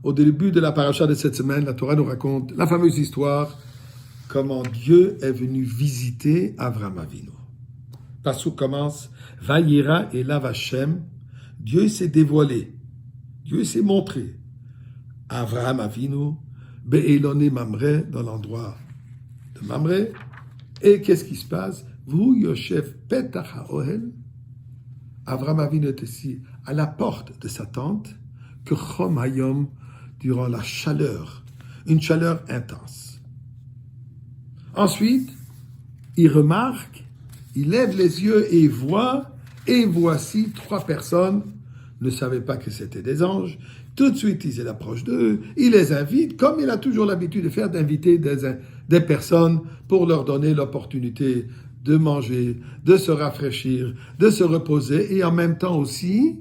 Au début de la paracha de cette semaine, la Torah nous raconte la fameuse histoire comment Dieu est venu visiter Avraham Avinu. Passouk commence Vayira elav Hashem. Dieu s'est dévoilé, Dieu s'est montré. Avraham Avinu, Be'elone Mamre, dans l'endroit de Mamre. Et qu'est-ce qui se passe? Vous, Yosef Petach HaOhel, Avraham Avinu est ici à la porte de sa tente, que Chom Hayom, durant la chaleur, une chaleur intense. Ensuite, il remarque, il lève les yeux et voit, et voici 3 personnes, ne savaient pas que c'était des anges. Tout de suite, il approche d'eux, il les invite, comme il a toujours l'habitude de faire, d'inviter des personnes pour leur donner l'opportunité de manger, de se rafraîchir, de se reposer, et en même temps aussi,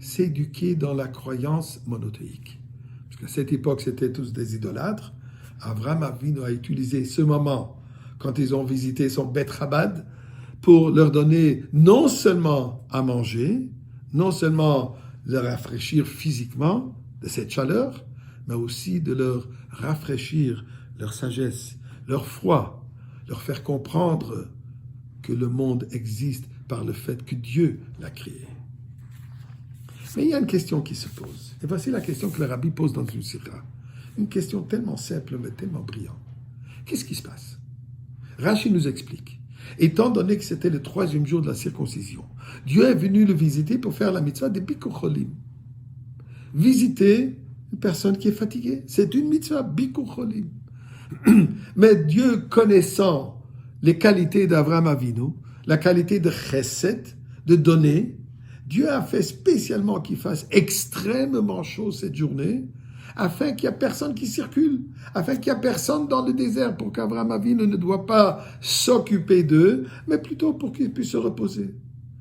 s'éduquer dans la croyance monothéique. Parce qu'à cette époque, c'était tous des idolâtres. Avraham Avinu a utilisé ce moment, quand ils ont visité son Beth Chabad, pour leur donner non seulement à manger, non seulement leur rafraîchir physiquement de cette chaleur, mais aussi de leur rafraîchir leur sagesse, leur foi, leur faire comprendre que le monde existe par le fait que Dieu l'a créé. Mais il y a une question qui se pose. Et voici la question que le rabbi pose dans une sira. Une question tellement simple, mais tellement brillante. Qu'est-ce qui se passe? Rashi nous explique. Étant donné que c'était le 3e jour de la circoncision, Dieu est venu le visiter pour faire la mitzvah des Bikur Cholim. Visiter une personne qui est fatiguée. C'est une mitzvah, Bikur Cholim. Mais Dieu, connaissant les qualités d'Avraham Avinu, la qualité de chesed, de donner, Dieu a fait spécialement qu'il fasse extrêmement chaud cette journée, afin qu'il n'y ait personne qui circule, afin qu'il n'y ait personne dans le désert, pour qu'Avraham Avinu ne doit pas s'occuper d'eux, mais plutôt pour qu'ils puissent se reposer.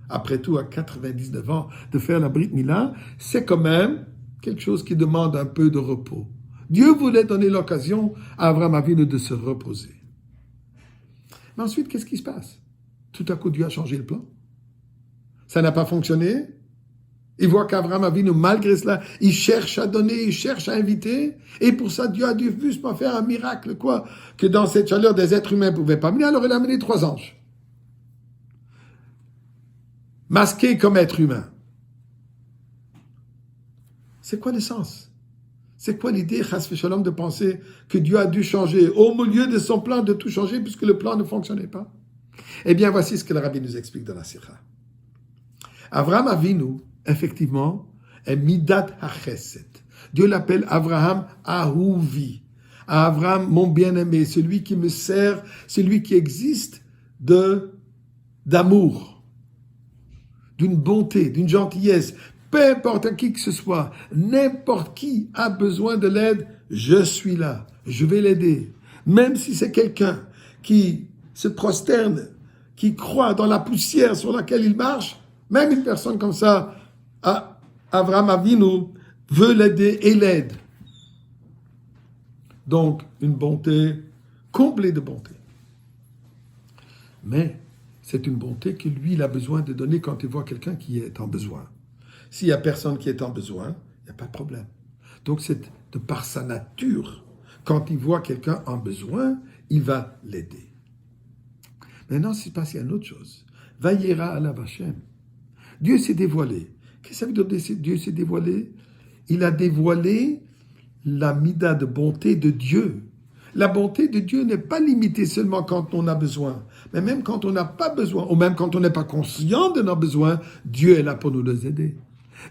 Après tout, à 99 ans, de faire la Brit Mila, c'est quand même quelque chose qui demande un peu de repos. Dieu voulait donner l'occasion à Avraham Avinu de se reposer. Mais ensuite, qu'est-ce qui se passe? Tout à coup, Dieu a changé le plan. Ça n'a pas fonctionné. Il voit qu'Avraham Avinu, malgré cela, il cherche à donner, il cherche à inviter. Et pour ça, Dieu a dû justement faire un miracle, quoi? Que dans cette chaleur, des êtres humains ne pouvaient pas venir. Alors il a amené 3 anges. Masqués comme êtres humains. C'est quoi le sens? C'est quoi l'idée, chas v'shalom, de penser que Dieu a dû changer au milieu de son plan, de tout changer, puisque le plan ne fonctionnait pas? Eh bien, voici ce que le rabbi nous explique dans la Sira. Avraham Avinu, effectivement, est Midat HaChesed. Dieu l'appelle Avraham Ahuvi. Avraham, mon bien-aimé, celui qui me sert, celui qui existe d'amour, d'une bonté, d'une gentillesse. Peu importe qui que ce soit, n'importe qui a besoin de l'aide, je suis là, je vais l'aider. Même si c'est quelqu'un qui se prosterne, qui croit dans la poussière sur laquelle il marche, même une personne comme ça, Avraham Avinu veut l'aider et l'aide. Donc, une bonté, comblée de bonté. Mais c'est une bonté que lui, il a besoin de donner quand il voit quelqu'un qui est en besoin. S'il n'y a personne qui est en besoin, il n'y a pas de problème. Donc, c'est de par sa nature, quand il voit quelqu'un en besoin, il va l'aider. Maintenant, il se passe une autre chose. Vayera alav Hashem. Dieu s'est dévoilé. Qu'est-ce que ça veut dire Dieu s'est dévoilé? Il a dévoilé la mida de bonté de Dieu. La bonté de Dieu n'est pas limitée seulement quand on a besoin, mais même quand on n'a pas besoin, ou même quand on n'est pas conscient de nos besoins, Dieu est là pour nous les aider.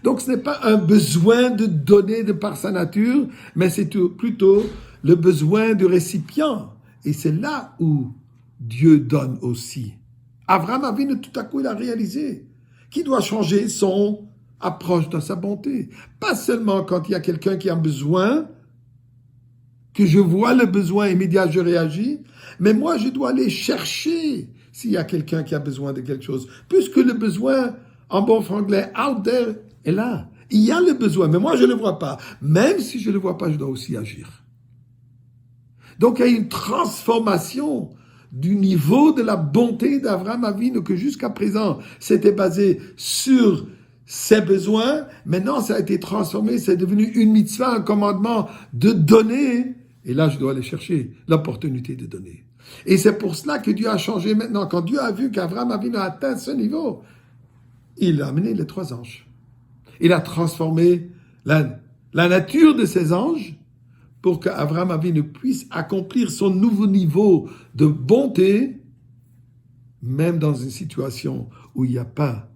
Donc ce n'est pas un besoin de donner de par sa nature, mais c'est plutôt le besoin du récipient. Et c'est là où Dieu donne aussi. Avraham Avinu, tout à coup, il a réalisé qu'il doit changer son approche dans sa bonté. Pas seulement quand il y a quelqu'un qui a besoin, que je vois le besoin immédiat, je réagis, mais moi, je dois aller chercher s'il y a quelqu'un qui a besoin de quelque chose. Puisque le besoin, en bon franglais, out there, est là. Il y a le besoin, mais moi, je ne le vois pas. Même si je ne le vois pas, je dois aussi agir. Donc, il y a une transformation du niveau de la bonté d'Avraham Avinu que jusqu'à présent, c'était basé sur ses besoins, maintenant ça a été transformé, c'est devenu une mitzvah, un commandement de donner, et là je dois aller chercher l'opportunité de donner. Et c'est pour cela que Dieu a changé maintenant. Quand Dieu a vu qu'Abraham a atteint ce niveau, il a amené les 3 anges. Il a transformé la nature de ces anges pour qu'Abraham Avinu puisse accomplir son nouveau niveau de bonté, même dans une situation où il n'y a pas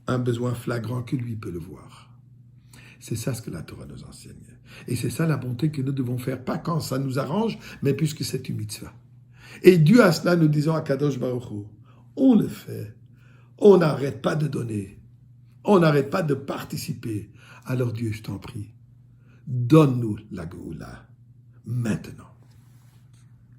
un besoin flagrant que lui peut le voir. C'est ça ce que la Torah nous enseigne. Et c'est ça la bonté que nous devons faire, pas quand ça nous arrange, mais puisque c'est une mitzvah. Et dû à cela, nous disons à Kadosh Baruch Hu, on le fait, on n'arrête pas de donner, on n'arrête pas de participer. Alors Dieu, je t'en prie, donne-nous la Géoula maintenant.